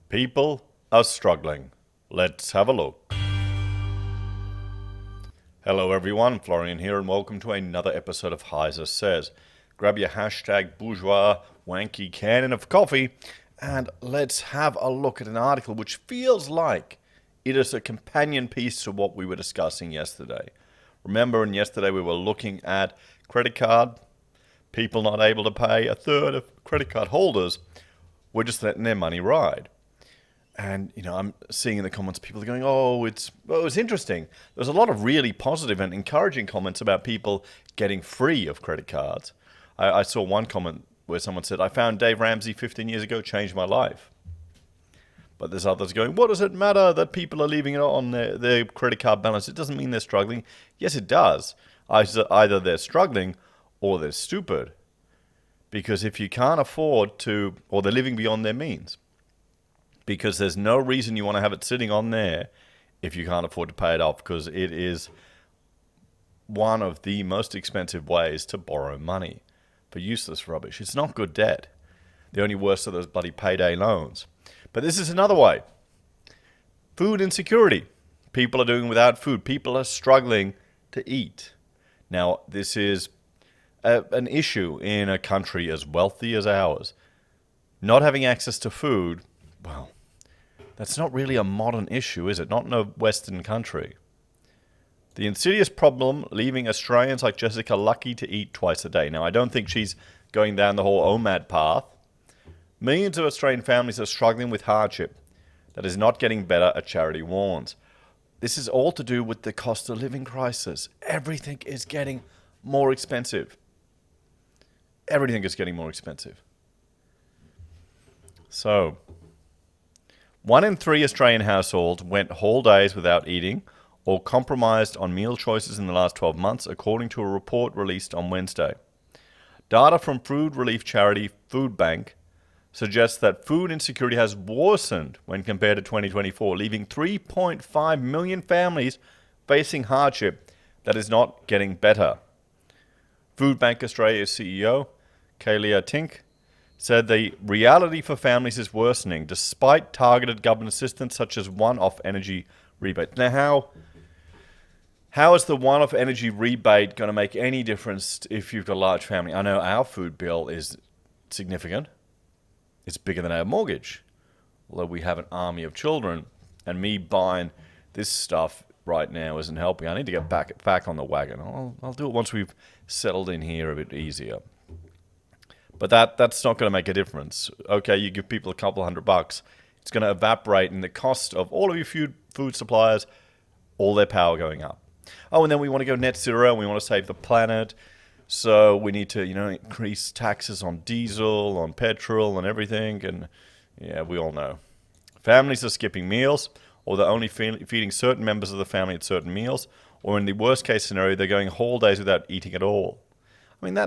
People are struggling. Let's have a look. Hello everyone, Florian here and welcome to another episode of HeiseSays. Grab your hashtag bourgeois wanky cannon of coffee and let's have a look at an article which feels like it is a companion piece to what we were discussing yesterday. Remember, yesterday we were looking at credit card, people not able to pay. A third of credit card holders were just letting their money ride. And, I'm seeing in the comments people are going, it's interesting. There's a lot of really positive and encouraging comments about people getting free of credit cards. I saw one comment where someone said, I found Dave Ramsey 15 years ago, changed my life. But there's others going, what does it matter that people are leaving it on their credit card balance? It doesn't mean they're struggling. Yes, it does. Either they're struggling or they're stupid. Because if you can't afford to, or they're living beyond their means. Because there's no reason you want to have it sitting on there if you can't afford to pay it off, because it is one of the most expensive ways to borrow money for useless rubbish. It's not good debt. The only worst are those bloody payday loans. But this is another way. Food insecurity. People are doing without food. People are struggling to eat. Now, this is an issue in a country as wealthy as ours. Not having access to food, well, that's not really a modern issue, is it? Not in a Western country. The insidious problem leaving Australians like Jessica lucky to eat twice a day. Now, I don't think she's going down the whole OMAD path. Millions of Australian families are struggling with hardship that is not getting better, a charity warns. This is all to do with the cost of living crisis. Everything is getting more expensive. Everything is getting more expensive. So, 1 in 3 Australian households went whole days without eating or compromised on meal choices in the last 12 months, according to a report released on Wednesday. Data from food relief charity Food Bank suggests that food insecurity has worsened when compared to 2024, leaving 3.5 million families facing hardship that is not getting better. Food Bank Australia's CEO, Kalia Tink, said the reality for families is worsening despite targeted government assistance such as one-off energy rebate. Now, how is the one-off energy rebate going to make any difference if you've got a large family? I know our food bill is significant. It's bigger than our mortgage, although we have an army of children, and me buying this stuff right now isn't helping. I need to get back on the wagon. I'll do it once we've settled in here a bit easier. But that's not going to make a difference. Okay, you give people a couple $100. It's going to evaporate in the cost of all of your food suppliers, all their power going up. Oh, and then we want to go net zero and we want to save the planet. So we need to, increase taxes on diesel, on petrol and everything. And yeah, we all know. Families are skipping meals, or they're only feeding certain members of the family at certain meals. Or in the worst case scenario, they're going whole days without eating at all. I mean,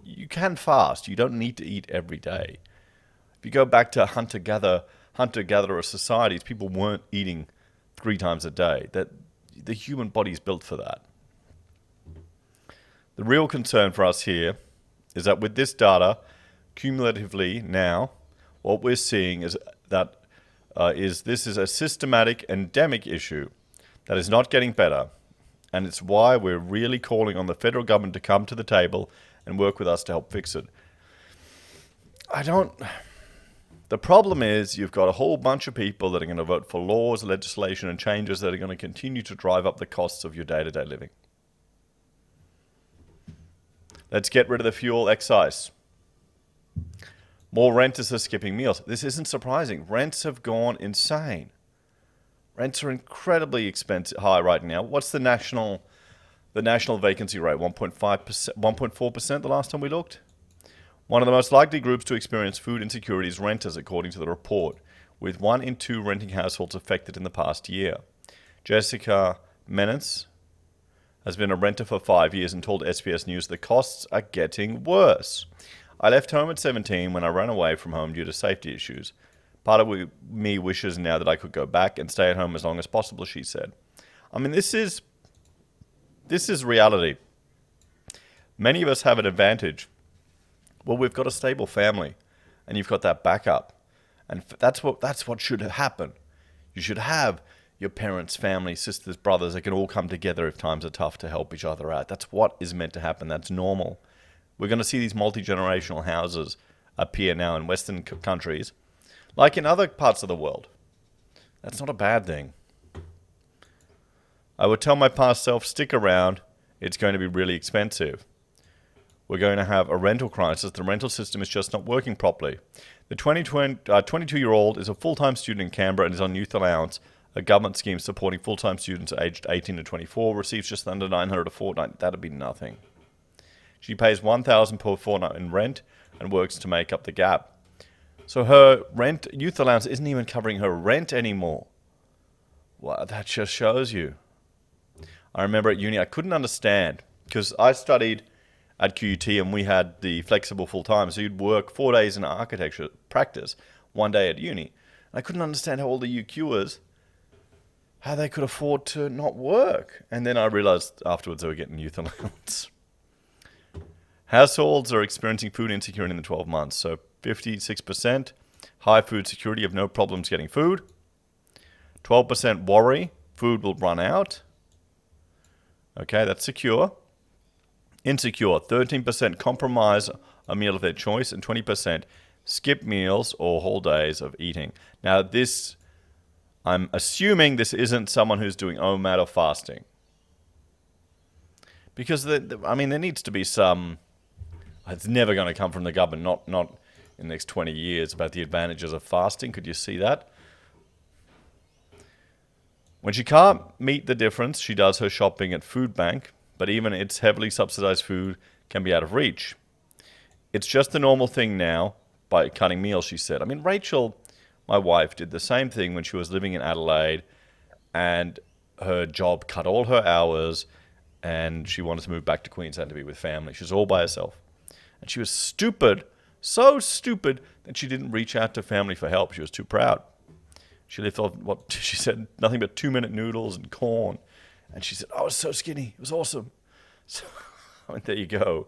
you can fast. You don't need to eat every day. If you go back to hunter-gatherer societies, people weren't eating 3 times a day. That the human body is built for that. The real concern for us here is that with this data, cumulatively now, what we're seeing is that this is a systematic endemic issue that is not getting better. And it's why we're really calling on the federal government to come to the table and work with us to help fix it. The problem is you've got a whole bunch of people that are going to vote for laws, legislation, and changes that are going to continue to drive up the costs of your day-to-day living. Let's get rid of the fuel excise. More renters are skipping meals. This isn't surprising. Rents have gone insane. Rents are incredibly high right now. What's the national vacancy rate? 1.5%, 1.4% the last time we looked? One of the most likely groups to experience food insecurity is renters, according to the report, with 1 in 2 renting households affected in the past year. Jessica Menace has been a renter for 5 years and told SBS News the costs are getting worse. I left home at 17 when I ran away from home due to safety issues. Part of me wishes now that I could go back and stay at home as long as possible, she said. I mean, this is reality. Many of us have an advantage. Well, we've got a stable family, and you've got that backup. And that's what should happen. You should have your parents, family, sisters, brothers that can all come together if times are tough to help each other out. That's what is meant to happen. That's normal. We're going to see these multi-generational houses appear now in Western countries, like in other parts of the world. That's not a bad thing. I would tell my past self, stick around. It's going to be really expensive. We're going to have a rental crisis. The rental system is just not working properly. The 22-year-old is a full-time student in Canberra and is on youth allowance, a government scheme supporting full-time students aged 18 to 24, receives just under $900 a fortnight. That'd be nothing. She pays $1,000 per fortnight in rent and works to make up the gap. So her youth allowance isn't even covering her rent anymore. Well, that just shows you. I remember at uni, I couldn't understand, because I studied at QUT and we had the flexible full-time, so you'd work 4 days in architecture practice, 1 day at uni. And I couldn't understand how all the UQers, how they could afford to not work. And then I realized afterwards they were getting youth allowance. Households are experiencing food insecurity in the 12 months. So 56% high food security, have no problems getting food. 12% worry, food will run out. Okay, that's secure. Insecure, 13% compromise a meal of their choice, and 20% skip meals or whole days of eating. Now this, I'm assuming this isn't someone who's doing OMAD or fasting. Because, there needs to be some, it's never going to come from the government, not in the next 20 years, about the advantages of fasting. Could you see that? When she can't meet the difference, she does her shopping at Food Bank, but even its heavily subsidized food can be out of reach. It's just the normal thing now by cutting meals, she said. Rachel, my wife, did the same thing when she was living in Adelaide, and her job cut all her hours, and she wanted to move back to Queensland to be with family. She was all by herself. And she was stupid, so stupid, that she didn't reach out to family for help. She was too proud. She lived off, what she said, nothing but 2-minute noodles and corn. And she said, I was so skinny. It was awesome. So, there you go.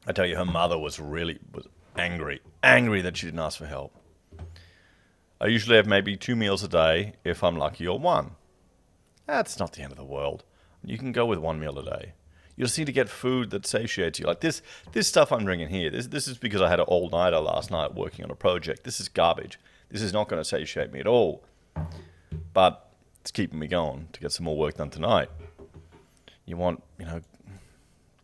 I tell you, her mother was angry that she didn't ask for help. I usually have maybe 2 meals a day, if I'm lucky, or 1. That's not the end of the world. You can go with 1 meal a day. You just need to get food that satiates you. Like this stuff I'm drinking here, this is because I had an all-nighter last night working on a project. This is garbage. This is not going to satiate me at all. But it's keeping me going to get some more work done tonight. You want,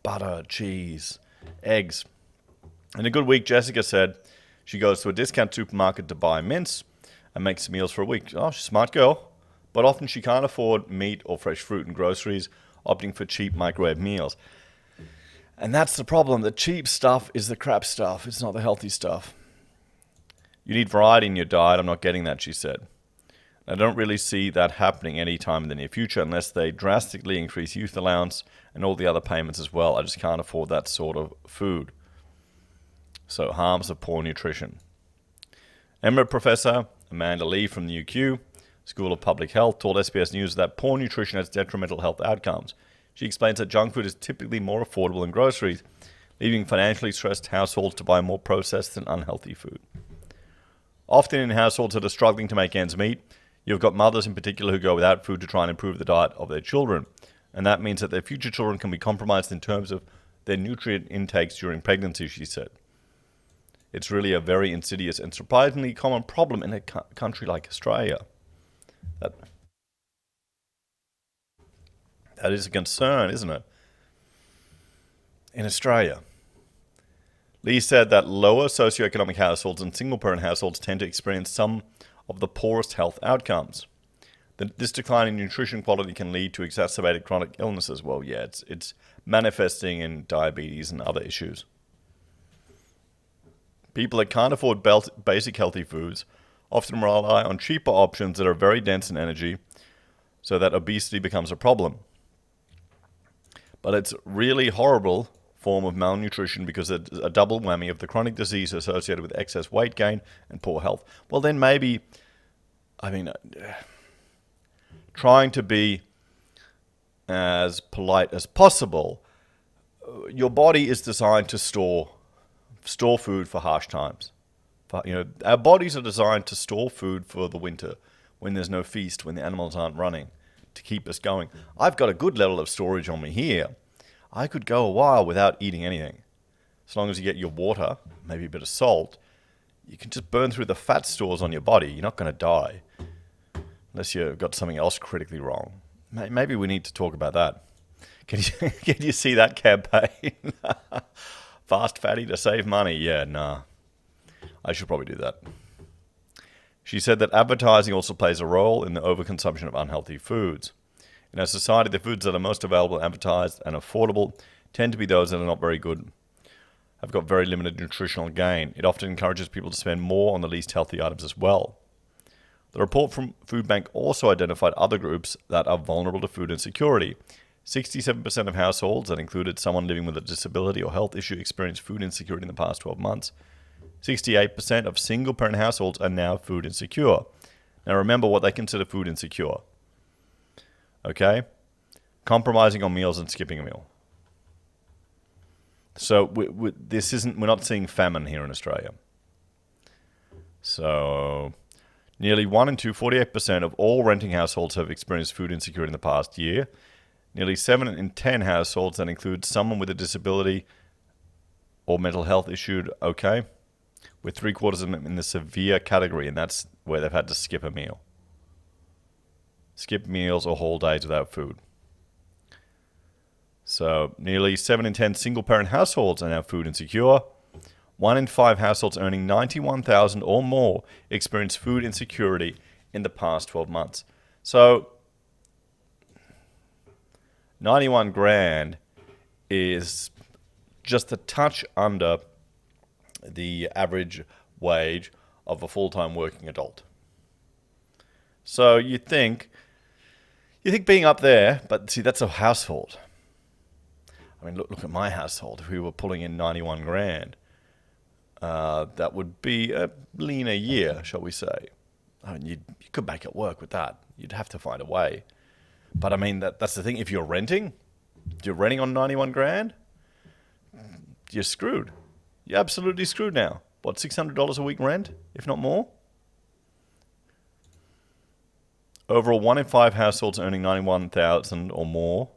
butter, cheese, eggs. In a good week, Jessica said she goes to a discount supermarket to buy mince and makes meals for a week. Oh, she's a smart girl. But often she can't afford meat or fresh fruit and groceries, opting for cheap microwave meals. And that's the problem. The cheap stuff is the crap stuff. It's not the healthy stuff. You need variety in your diet. I'm not getting that, she said. I don't really see that happening anytime in the near future unless they drastically increase youth allowance and all the other payments as well. I just can't afford that sort of food. So, harms of poor nutrition. Emerald Professor Amanda Lee from the UQ School of Public Health told SBS News that poor nutrition has detrimental health outcomes. She explains that junk food is typically more affordable than groceries, leaving financially stressed households to buy more processed and unhealthy food. Often in households that are struggling to make ends meet, you've got mothers in particular who go without food to try and improve the diet of their children. And that means that their future children can be compromised in terms of their nutrient intakes during pregnancy, she said. It's really a very insidious and surprisingly common problem in a country like Australia. That is a concern, isn't it? In Australia. Lee said that lower socioeconomic households and single-parent households tend to experience some of the poorest health outcomes. This decline in nutrition quality can lead to exacerbated chronic illnesses. Well, yeah, it's manifesting in diabetes and other issues. People that can't afford basic healthy foods often rely on cheaper options that are very dense in energy, so that obesity becomes a problem. But it's really horrible form of malnutrition because it's a double whammy of the chronic disease associated with excess weight gain and poor health. Well, then maybe, trying to be as polite as possible, your body is designed to store food for harsh times. Our bodies are designed to store food for the winter when there's no feast, when the animals aren't running, to keep us going. I've got a good level of storage on me here. I could go a while without eating anything. As long as you get your water, maybe a bit of salt, you can just burn through the fat stores on your body. You're not going to die. Unless you've got something else critically wrong. Maybe we need to talk about that. Can you see that campaign? Fast fatty to save money? Yeah, nah. I should probably do that. She said that advertising also plays a role in the overconsumption of unhealthy foods. In our society, the foods that are most available, advertised, and affordable tend to be those that are not very good, have got very limited nutritional gain. It often encourages people to spend more on the least healthy items as well. The report from Food Bank also identified other groups that are vulnerable to food insecurity. 67% of households, that included someone living with a disability or health issue, experienced food insecurity in the past 12 months. 68% of single-parent households are now food insecure. Now remember what they consider food insecure. Okay? Compromising on meals and skipping a meal. So we're not seeing famine here in Australia. So nearly 1 in 2, 48% of all renting households have experienced food insecurity in the past year. Nearly 7 in 10 households that include someone with a disability or mental health issue, okay, with 3/4 of them in the severe category, and that's where they've had to skip a meal. Skip meals or whole days without food. So nearly 7 in 10 single-parent households are now food insecure. 1 in 5 households earning $91,000 or more experience food insecurity in the past 12 months. So 91 grand is just a touch under the average wage of a full-time working adult. So you think being up there, but see, that's a household. I mean, look at my household. If we were pulling in 91 grand, that would be a leaner year, shall we say. I mean, you could make it work with that. You'd have to find a way. But I mean, that's the thing. If you're renting on 91 grand, you're screwed. You're absolutely screwed now. What, $600 a week rent, if not more? Overall, 1 in 5 households earning $91,000 or more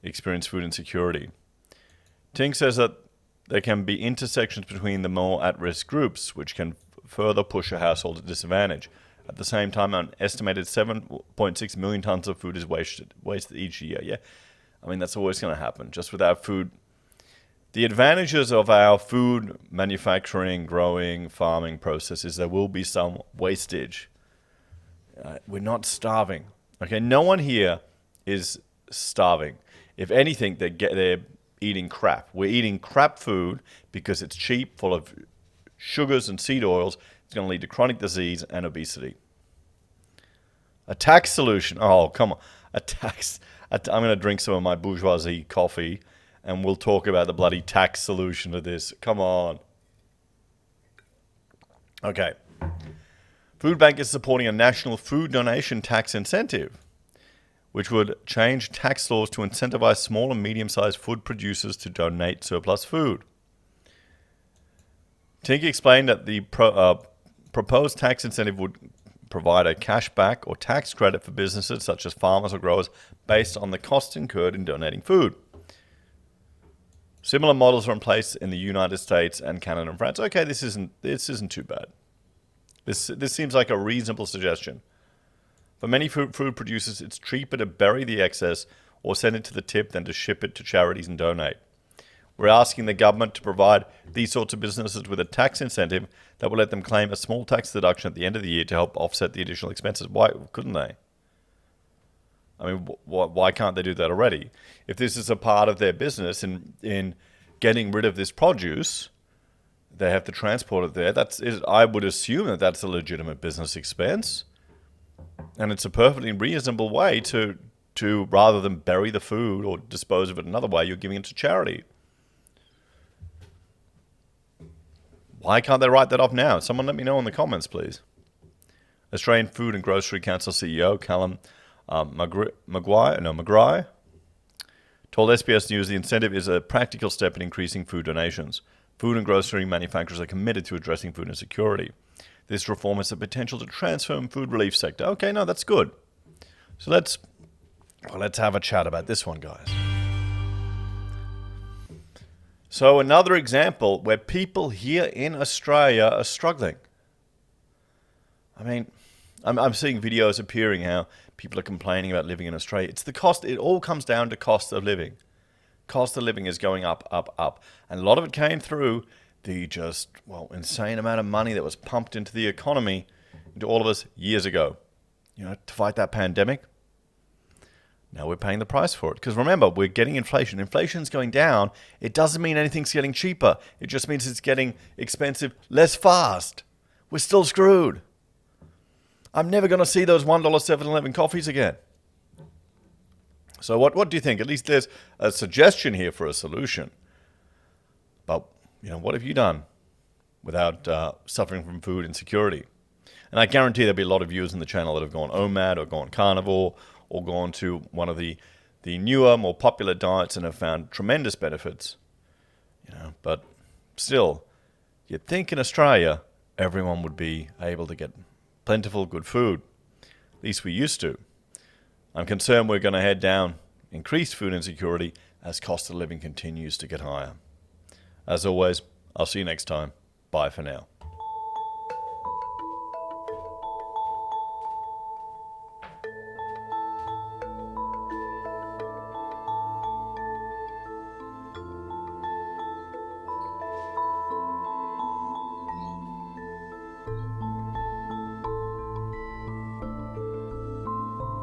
experience food insecurity. Tink says that there can be intersections between the more at-risk groups, which can further push a household at disadvantage. At the same time, an estimated 7.6 million tons of food is wasted each year. Yeah, I mean, that's always going to happen. Just without food, the advantages of our food manufacturing, growing, farming processes, there will be some wastage. We're not starving. Okay, no one here is starving. If anything, they're eating crap. We're eating crap food because it's cheap, full of sugars and seed oils. It's going to lead to chronic disease and obesity. A tax solution. Oh, come on. I'm going to drink some of my bourgeoisie coffee and we'll talk about the bloody tax solution to this. Come on. Okay. Food Bank is supporting a national food donation tax incentive, which would change tax laws to incentivize small and medium-sized food producers to donate surplus food. Tink explained that the proposed tax incentive would provide a cashback or tax credit for businesses such as farmers or growers based on the costs incurred in donating food. Similar models are in place in the United States and Canada and France. Okay, this isn't too bad. This seems like a reasonable suggestion. For many food producers, it's cheaper to bury the excess or send it to the tip than to ship it to charities and donate. We're asking the government to provide these sorts of businesses with a tax incentive that will let them claim a small tax deduction at the end of the year to help offset the additional expenses. Why couldn't they? I mean, why can't they do that already? If this is a part of their business in getting rid of this produce, they have to transport it there. I would assume that that's a legitimate business expense. And it's a perfectly reasonable way to rather than bury the food or dispose of it another way, you're giving it to charity. Why can't they write that off now? Someone let me know in the comments, please. Australian Food and Grocery Council CEO Callum Maguire told SBS News the incentive is a practical step in increasing food donations. Food and grocery manufacturers are committed to addressing food insecurity. This reform has the potential to transform food relief sector. Okay, no, that's good. So let's have a chat about this one, guys. So another example where people here in Australia are struggling. I mean, I'm seeing videos appearing how people are complaining about living in Australia. It's the cost. It all comes down to cost of living. Cost of living is going up, up, up. And a lot of it came through the insane amount of money that was pumped into the economy, into all of us years ago, to fight that pandemic. Now we're paying the price for it. Because remember, we're getting inflation. Inflation's going down. It doesn't mean anything's getting cheaper. It just means it's getting expensive less fast. We're still screwed. I'm never going to see those $1 7-Eleven coffees again. So what do you think? At least there's a suggestion here for a solution. But, what have you done without suffering from food insecurity? And I guarantee there'll be a lot of viewers in the channel that have gone OMAD or gone carnivore or gone to one of the newer, more popular diets and have found tremendous benefits. But still, you'd think in Australia, everyone would be able to get plentiful, good food. At least we used to. I'm concerned we're going to head down increased food insecurity as cost of living continues to get higher. As always, I'll see you next time. Bye for now.